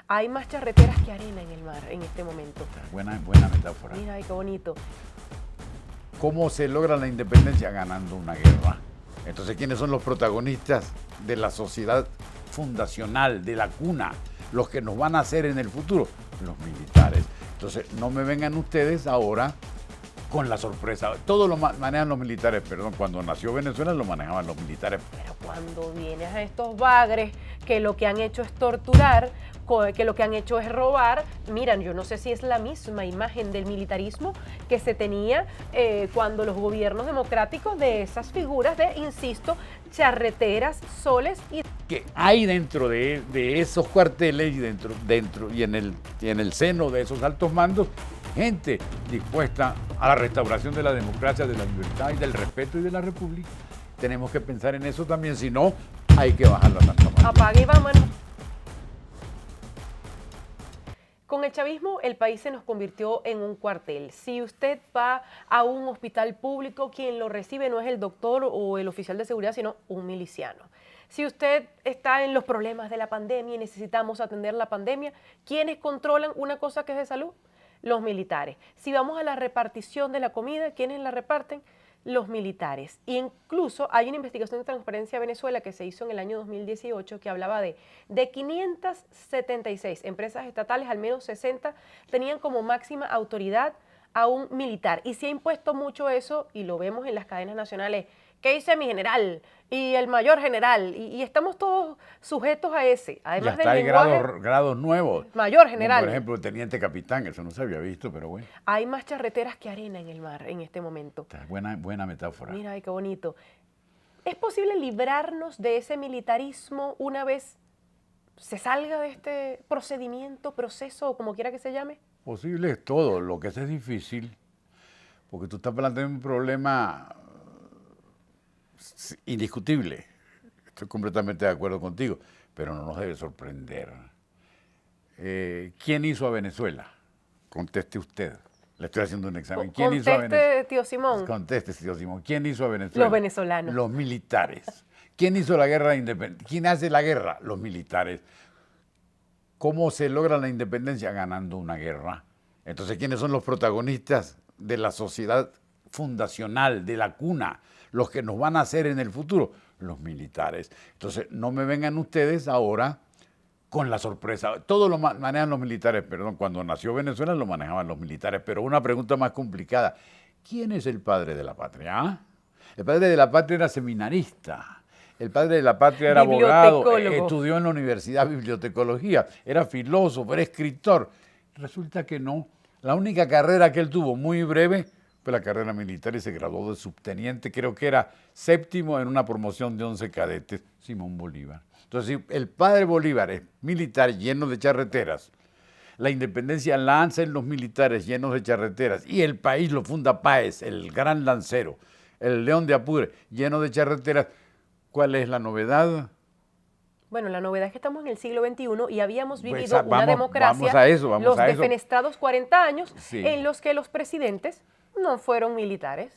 Hay más charreteras que arena en el mar en este momento. Buena metáfora. Mira, ay, qué bonito. ¿Cómo se logra la independencia? Ganando una guerra. Entonces, ¿quiénes son los protagonistas de la sociedad fundacional, de la cuna? Los que nos van a hacer en el futuro, los militares. Entonces, no me vengan ustedes ahora con la sorpresa. Todo lo manejan los militares, perdón. Cuando nació Venezuela lo manejaban los militares. Pero cuando vienes a estos bagres que lo que han hecho es torturar, que lo que han hecho es robar, miran, yo no sé si es la misma imagen del militarismo que se tenía cuando los gobiernos democráticos de esas figuras de, insisto, charreteras, soles y... Que hay dentro de esos cuarteles y dentro y en el seno de esos altos mandos, gente dispuesta a la restauración de la democracia, de la libertad y del respeto y de la república. Tenemos que pensar en eso también, si no, hay que bajar la tasa. Apague y vámonos. Con el chavismo, el país se nos convirtió en un cuartel. Si usted va a un hospital público, quien lo recibe no es el doctor o el oficial de seguridad, sino un miliciano. Si usted está en los problemas de la pandemia y necesitamos atender la pandemia, ¿quiénes controlan una cosa que es de salud? Los militares. Si vamos a la repartición de la comida, ¿quiénes la reparten? Los militares. E incluso hay una investigación de Transparencia Venezuela que se hizo en el año 2018 que hablaba de 576 empresas estatales, al menos 60 tenían como máxima autoridad a un militar. Y se ha impuesto mucho eso, y lo vemos en las cadenas nacionales. ¿Qué dice mi general? Y el mayor general. Y estamos todos sujetos a ese. Además ya del hay lenguaje, grados nuevos. mayor general. Como por ejemplo, el teniente capitán, eso no se había visto, pero bueno. Hay más charreteras que arena en el mar en este momento. Buena metáfora. Mira, ay, qué bonito. ¿Es posible librarnos de ese militarismo una vez se salga de este procedimiento, proceso, o como quiera que se llame? Posible es todo, lo que es difícil, porque tú estás planteando un problema indiscutible. Estoy completamente de acuerdo contigo, pero no nos debe sorprender. ¿Quién hizo a Venezuela? Conteste usted. Le estoy haciendo un examen. ¿Quién hizo a Venezuela? Conteste, tío Simón. Conteste, tío Simón. ¿Quién hizo a Venezuela? Los venezolanos. Los militares. ¿Quién hizo la guerra de independencia? ¿Quién hace la guerra? Los militares. ¿Cómo se logra la independencia? Ganando una guerra. Entonces, ¿quiénes son los protagonistas de la sociedad fundacional, de la cuna? Los que nos van a hacer en el futuro, los militares. Entonces, no me vengan ustedes ahora con la sorpresa. Todo lo manejan los militares, perdón. Cuando nació Venezuela lo manejaban los militares. Pero una pregunta más complicada. ¿Quién es el padre de la patria? El padre de la patria era seminarista. El padre de la patria era abogado, estudió en la universidad bibliotecología, era filósofo, era escritor. Resulta que no. La única carrera que él tuvo, muy breve, fue la carrera militar y se graduó de subteniente, creo que era séptimo en una promoción de 11 cadetes, Simón Bolívar. Entonces, si el padre Bolívar es militar lleno de charreteras, la independencia lanza en los militares llenos de charreteras y el país lo funda Páez, el gran lancero, el León de Apure, lleno de charreteras. ¿Cuál es la novedad? Bueno, la novedad es que estamos en el siglo XXI y habíamos vivido una democracia, vamos a eso. defenestrados 40 años, sí, en los que los presidentes no fueron militares.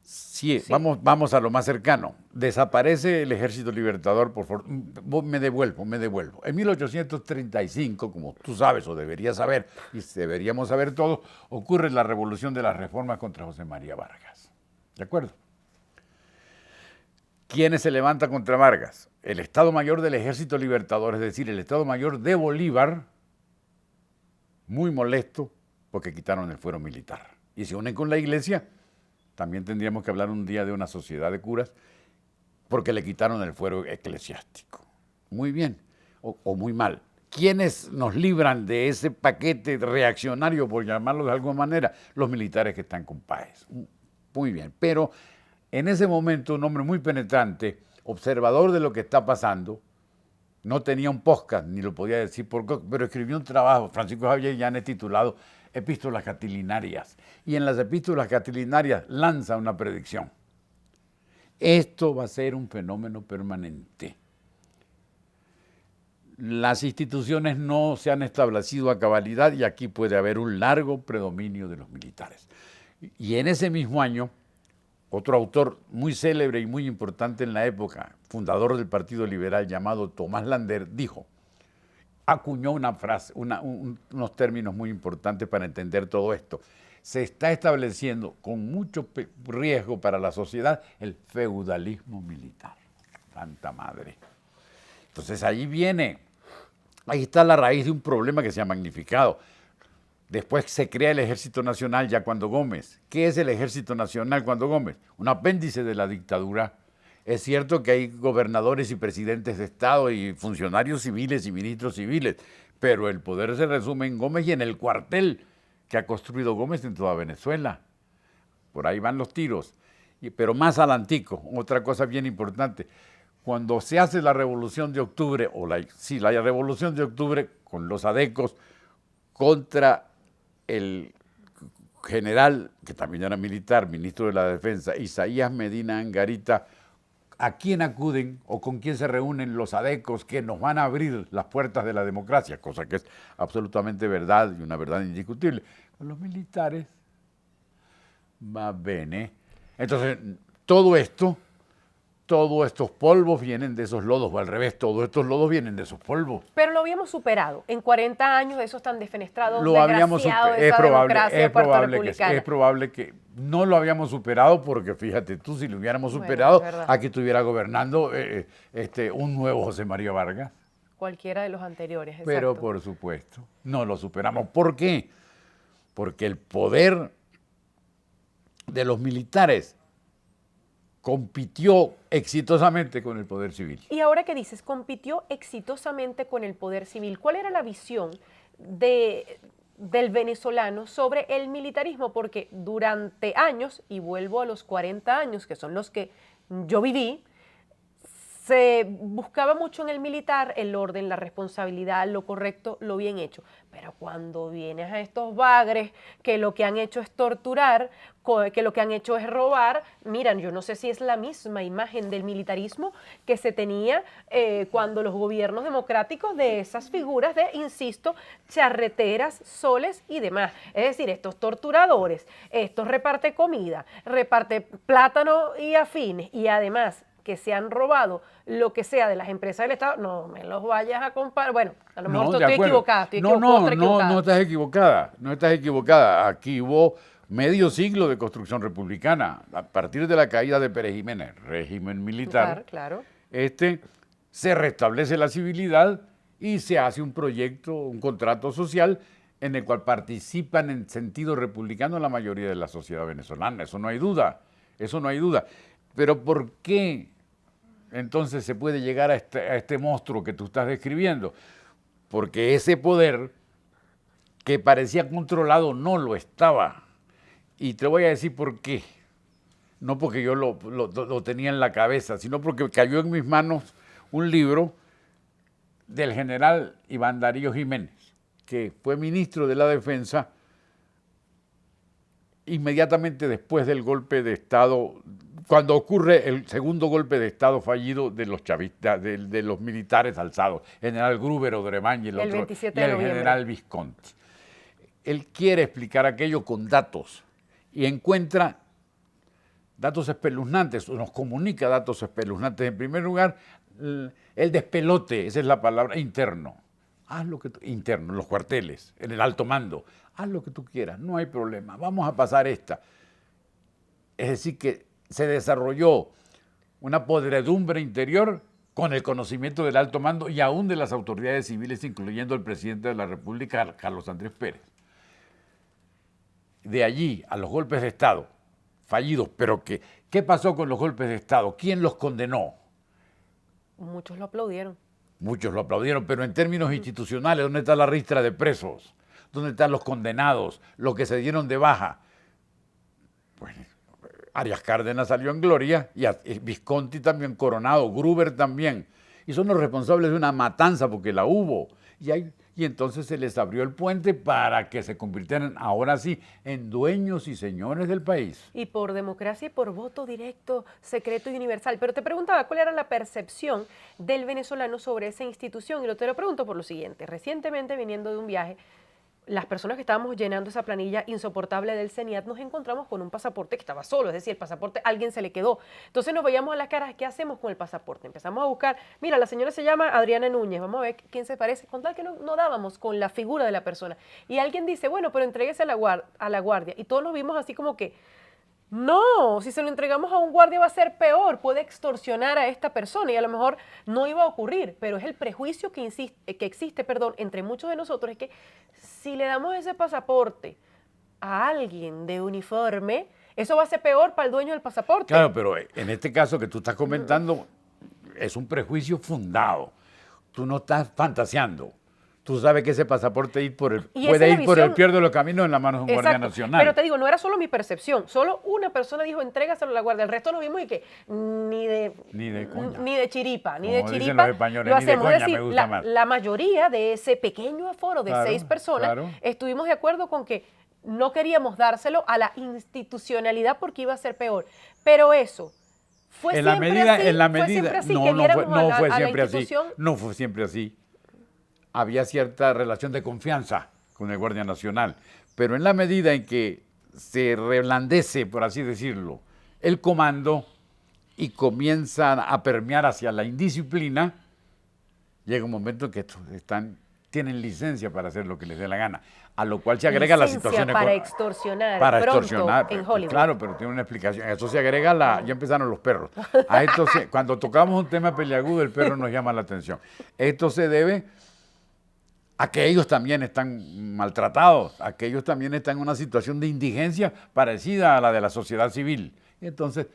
Sí, sí. Vamos a lo más cercano. Desaparece el Ejército Libertador, por favor. Me devuelvo. En 1835, como tú sabes o deberías saber, y deberíamos saber todos, ocurre la Revolución de las Reformas contra José María Vargas. ¿De acuerdo? ¿Quiénes se levantan contra Vargas? El Estado Mayor del Ejército Libertador, es decir, el Estado Mayor de Bolívar, muy molesto porque quitaron el fuero militar. Y se unen con la Iglesia. También tendríamos que hablar un día de una sociedad de curas porque le quitaron el fuero eclesiástico. Muy bien o muy mal. ¿Quiénes nos libran de ese paquete reaccionario, por llamarlo de alguna manera? Los militares que están con Páez. Muy bien, pero en ese momento un hombre muy penetrante, observador de lo que está pasando, no tenía un podcast, ni lo podía decir, pero escribió un trabajo, Francisco Javier Llanes, titulado Epístolas Catilinarias. Y en las Epístolas Catilinarias lanza una predicción. Esto va a ser un fenómeno permanente. Las instituciones no se han establecido a cabalidad y aquí puede haber un largo predominio de los militares. Y en ese mismo año, otro autor muy célebre y muy importante en la época, fundador del Partido Liberal llamado Tomás Lander, dijo, acuñó una frase, unos términos muy importantes para entender todo esto. Se está estableciendo con mucho riesgo para la sociedad el feudalismo militar. Santa madre. Entonces ahí está la raíz de un problema que se ha magnificado. Después se crea el Ejército Nacional ya cuando Gómez. ¿Qué es el Ejército Nacional cuando Gómez? Un apéndice de la dictadura. Es cierto que hay gobernadores y presidentes de Estado y funcionarios civiles y ministros civiles, pero el poder se resume en Gómez y en el cuartel que ha construido Gómez en toda Venezuela. Por ahí van los tiros. Pero más adelantico, otra cosa bien importante. Cuando se hace la Revolución de Octubre, la Revolución de Octubre con los adecos contra el general, que también era militar, ministro de la Defensa, Isaías Medina Angarita, ¿a quién acuden o con quién se reúnen los adecos que nos van a abrir las puertas de la democracia? Cosa que es absolutamente verdad y una verdad indiscutible. Con los militares. Va bene. Entonces, todos estos polvos vienen de esos lodos, o al revés, todos estos lodos vienen de esos polvos. Pero lo habíamos superado. En 40 años de esos tan defenestrados, Lo habíamos desgraciados de esa democracia puertorriqueña. Es probable que no lo habíamos superado porque, fíjate tú, si lo hubiéramos superado, aquí estuviera gobernando un nuevo José María Vargas. Cualquiera de los anteriores, exacto. Pero, por supuesto, no lo superamos. ¿Por qué? Porque el poder de los militares compitió exitosamente con el poder civil. Y ahora que dices, compitió exitosamente con el poder civil, ¿cuál era la visión del venezolano sobre el militarismo? Porque durante años, y vuelvo a los 40 años, que son los que yo viví, se buscaba mucho en el militar el orden, la responsabilidad, lo correcto, lo bien hecho. Pero cuando vienes a estos bagres que lo que han hecho es torturar, que lo que han hecho es robar, miran, yo no sé si es la misma imagen del militarismo que se tenía cuando los gobiernos democráticos de esas figuras de, insisto, charreteras, soles y demás. Es decir, estos torturadores, estos reparte comida, reparte plátano y afines y además que se han robado lo que sea de las empresas del Estado, no me los vayas a comparar. Bueno, a lo mejor estoy equivocada. No estás equivocada, no estás equivocada. Aquí hubo medio siglo de construcción republicana. A partir de la caída de Pérez Jiménez, régimen militar, claro. Se restablece la civilidad y se hace un proyecto, un contrato social en el cual participan en sentido republicano la mayoría de la sociedad venezolana. Eso no hay duda, eso no hay duda. Pero ¿por qué entonces se puede llegar a este monstruo que tú estás describiendo? Porque ese poder que parecía controlado no lo estaba. Y te voy a decir por qué. No porque yo lo tenía en la cabeza, sino porque cayó en mis manos un libro del general Iván Darío Jiménez, que fue ministro de la Defensa inmediatamente después del golpe de Estado, cuando ocurre el segundo golpe de Estado fallido de los chavistas, de los militares alzados, general Gruber Odremán y el general Visconti. Él quiere explicar aquello con datos y encuentra datos espeluznantes, o nos comunica datos espeluznantes. En primer lugar, el despelote, esa es la palabra, interno. Haz lo que interno, en los cuarteles, en el alto mando. Haz lo que tú quieras, no hay problema, vamos a pasar esta. Es decir, que se desarrolló una podredumbre interior con el conocimiento del alto mando y aún de las autoridades civiles, incluyendo el presidente de la República, Carlos Andrés Pérez. De allí a los golpes de Estado fallidos, pero ¿qué pasó con los golpes de Estado? ¿Quién los condenó? Muchos lo aplaudieron. Muchos lo aplaudieron, pero en términos institucionales, ¿dónde está la ristra de presos? ¿Dónde están los condenados, los que se dieron de baja? Pues Arias Cárdenas salió en gloria y Visconti también coronado, Gruber también. Y son los responsables de una matanza porque la hubo. Y entonces se les abrió el puente para que se convirtieran ahora sí en dueños y señores del país. Y por democracia y por voto directo, secreto y universal. Pero te preguntaba cuál era la percepción del venezolano sobre esa institución y te lo pregunto por lo siguiente. Recientemente, viniendo de un viaje, las personas que estábamos llenando esa planilla insoportable del CENIAT nos encontramos con un pasaporte que estaba solo, es decir, el pasaporte a alguien se le quedó. Entonces nos veíamos a las caras, ¿qué hacemos con el pasaporte? Empezamos a buscar, mira, la señora se llama Adriana Núñez, vamos a ver quién se parece, con tal que no dábamos con la figura de la persona. Y alguien dice, bueno, pero entréguese a la guardia. Y todos nos vimos así como que, no, si se lo entregamos a un guardia va a ser peor, puede extorsionar a esta persona y a lo mejor no iba a ocurrir, pero es el prejuicio que existe, entre muchos de nosotros, es que si le damos ese pasaporte a alguien de uniforme, eso va a ser peor para el dueño del pasaporte. Claro, pero en este caso que tú estás comentando es un prejuicio fundado. Tú no estás fantaseando. Tú sabes que ese pasaporte puede ir por el peor de los caminos en las manos de un guardia nacional. Pero te digo, no era solo mi percepción. Solo una persona dijo, entrégaselo a la guardia. El resto lo vimos y que ni de coña. Ni de chiripa. Como dicen los españoles, ni de coña, es decir, me gusta más. la mayoría de ese pequeño aforo de 6 personas, estuvimos de acuerdo con que no queríamos dárselo a la institucionalidad porque iba a ser peor. Pero eso... ¿Fue siempre así? No fue siempre así. Había cierta relación de confianza con el Guardia Nacional, pero en la medida en que se reblandece, por así decirlo, el comando y comienza a permear hacia la indisciplina, llega un momento en que tienen licencia para hacer lo que les dé la gana, a lo cual se agrega la situación para extorsionar. Para extorsionar, en Hollywood. claro, pero tiene una explicación. A eso se agrega ya empezaron los perros. A esto cuando tocamos un tema peliagudo, el perro nos llama la atención. Esto se debe a que ellos también están maltratados, a que ellos también están en una situación de indigencia parecida a la de la sociedad civil. Y entonces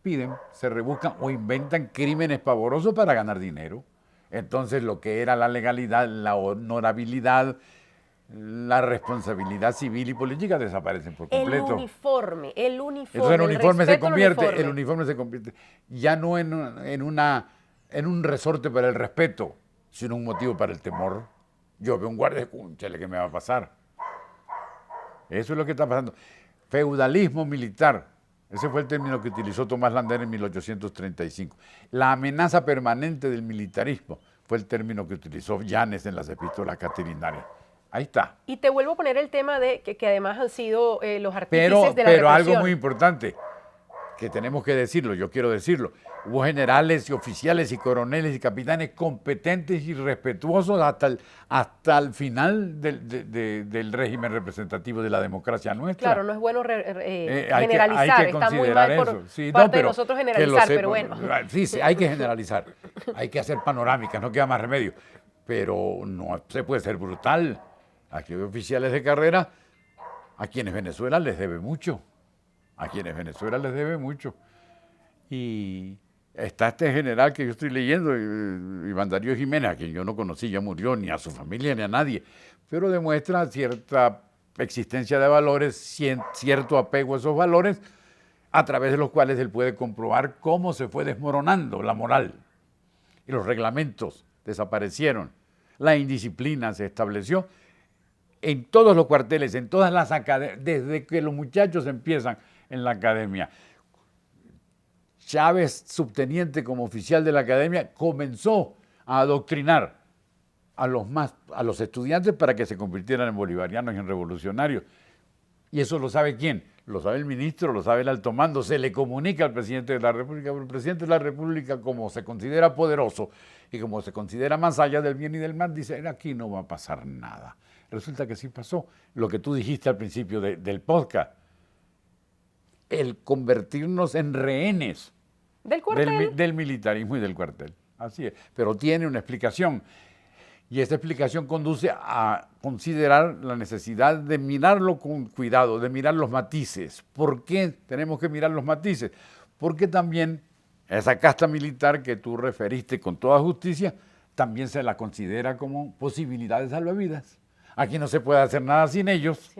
piden, se rebuscan o inventan crímenes pavorosos para ganar dinero. Entonces lo que era la legalidad, la honorabilidad, la responsabilidad civil y política desaparecen por completo. El uniforme. Entonces el uniforme se convierte ya no en un resorte para el respeto, sino un motivo para el temor. Yo veo un guardia, cúnchale, ¿qué me va a pasar? Eso es lo que está pasando. Feudalismo militar, ese fue el término que utilizó Tomás Lander en 1835. La amenaza permanente del militarismo fue el término que utilizó Llanes en las epístolas caterinarias. Ahí está. Y te vuelvo a poner el tema de que además han sido los artífices de la represión. Pero algo muy importante, que tenemos que decirlo, yo quiero decirlo. Hubo generales y oficiales y coroneles y capitanes competentes y respetuosos hasta el final del régimen representativo de la democracia nuestra. Claro, no es bueno generalizar, hay que está muy mal por parte de nosotros generalizar, pero bueno. Sí, hay que generalizar, hay que hacer panorámicas, no queda más remedio, pero no se puede ser brutal. Aquí hay oficiales de carrera a quienes Venezuela les debe mucho. Y está este general que yo estoy leyendo, Iván Darío Jiménez, a quien yo no conocí, ya murió, ni a su familia ni a nadie, pero demuestra cierta existencia de valores, cierto apego a esos valores, a través de los cuales él puede comprobar cómo se fue desmoronando la moral. Y los reglamentos desaparecieron, la indisciplina se estableció en todos los cuarteles, en todas las academias, desde que los muchachos empiezan en la academia. Chávez, subteniente como oficial de la academia, comenzó a adoctrinar a los estudiantes para que se convirtieran en bolivarianos y en revolucionarios. ¿Y eso lo sabe quién? Lo sabe el ministro, lo sabe el alto mando, se le comunica al presidente de la República, pero el presidente de la República, como se considera poderoso y como se considera más allá del bien y del mal, dice, aquí no va a pasar nada. Resulta que sí pasó. Lo que tú dijiste al principio del podcast, el convertirnos en rehenes del militarismo y del cuartel. Así es, pero tiene una explicación. Y esta explicación conduce a considerar la necesidad de mirarlo con cuidado, de mirar los matices. ¿Por qué tenemos que mirar los matices? Porque también esa casta militar que tú referiste con toda justicia, también se la considera como posibilidad de salvavidas. Aquí no se puede hacer nada sin ellos.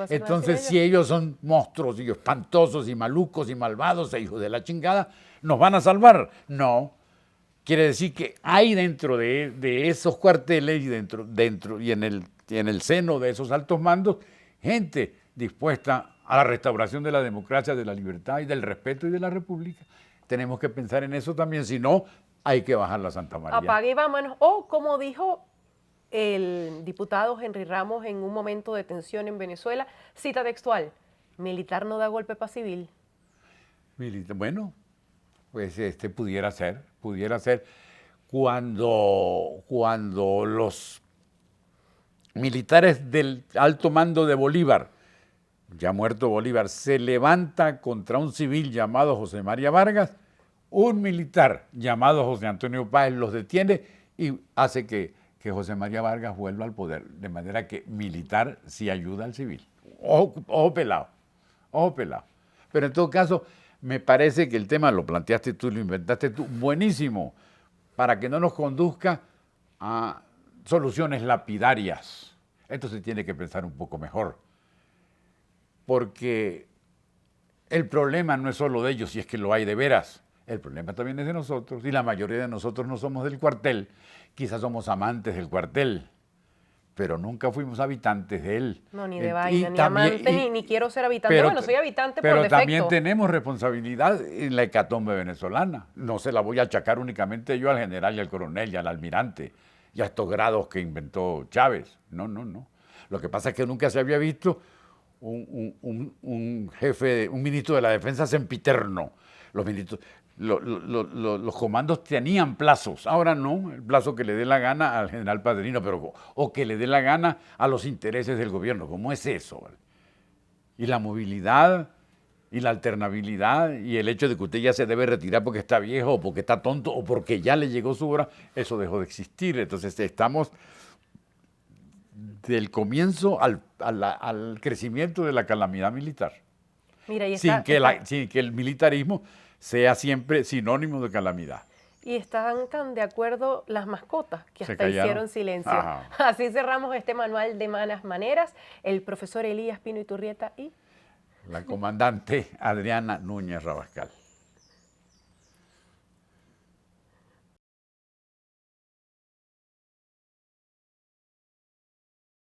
Entonces, si ellos son monstruos y espantosos y malucos y malvados e hijos de la chingada, ¿nos van a salvar? No. Quiere decir que hay dentro de esos cuarteles y en el seno de esos altos mandos gente dispuesta a la restauración de la democracia, de la libertad y del respeto y de la república. Tenemos que pensar en eso también, si no, hay que bajar la Santa María. Apague y vámonos. O como dijo el diputado Henry Ramos en un momento de tensión en Venezuela, cita textual, militar no da golpe para civil. Bueno, pues pudiera ser cuando los militares del alto mando de Bolívar, ya muerto Bolívar, se levanta contra un civil llamado José María Vargas, un militar llamado José Antonio Páez los detiene y hace que José María Vargas vuelva al poder, de manera que militar sí ayuda al civil. Ojo pelado, ojo pelado. Pero en todo caso, me parece que el tema lo planteaste tú, lo inventaste tú, buenísimo, para que no nos conduzca a soluciones lapidarias. Esto se tiene que pensar un poco mejor, porque el problema no es solo de ellos, si es que lo hay de veras. El problema también es de nosotros, y la mayoría de nosotros no somos del cuartel. Quizás somos amantes del cuartel, pero nunca fuimos habitantes de él. No, ni de vaina, ni amante, ni quiero ser habitante. Bueno, soy habitante por defecto. Pero también tenemos responsabilidad en la hecatombe venezolana. No se la voy a achacar únicamente yo al general y al coronel y al almirante y a estos grados que inventó Chávez. No, no, no. Lo que pasa es que nunca se había visto un jefe, un ministro de la defensa sempiterno. Los comandos tenían plazos, ahora no, el plazo que le dé la gana al general Padrino, o que le dé la gana a los intereses del gobierno. ¿Cómo es eso? ¿Vale? Y la movilidad y la alternabilidad y el hecho de que usted ya se debe retirar porque está viejo o porque está tonto o porque ya le llegó su hora, eso dejó de existir. Entonces estamos del comienzo al crecimiento de la calamidad militar. Mira, y sin que el militarismo sea siempre sinónimo de calamidad. Y están tan de acuerdo las mascotas que hasta hicieron silencio. Ajá. Así cerramos este manual de malas maneras. El profesor Elías Pino Iturrieta y la comandante Adriana Núñez Rabascal.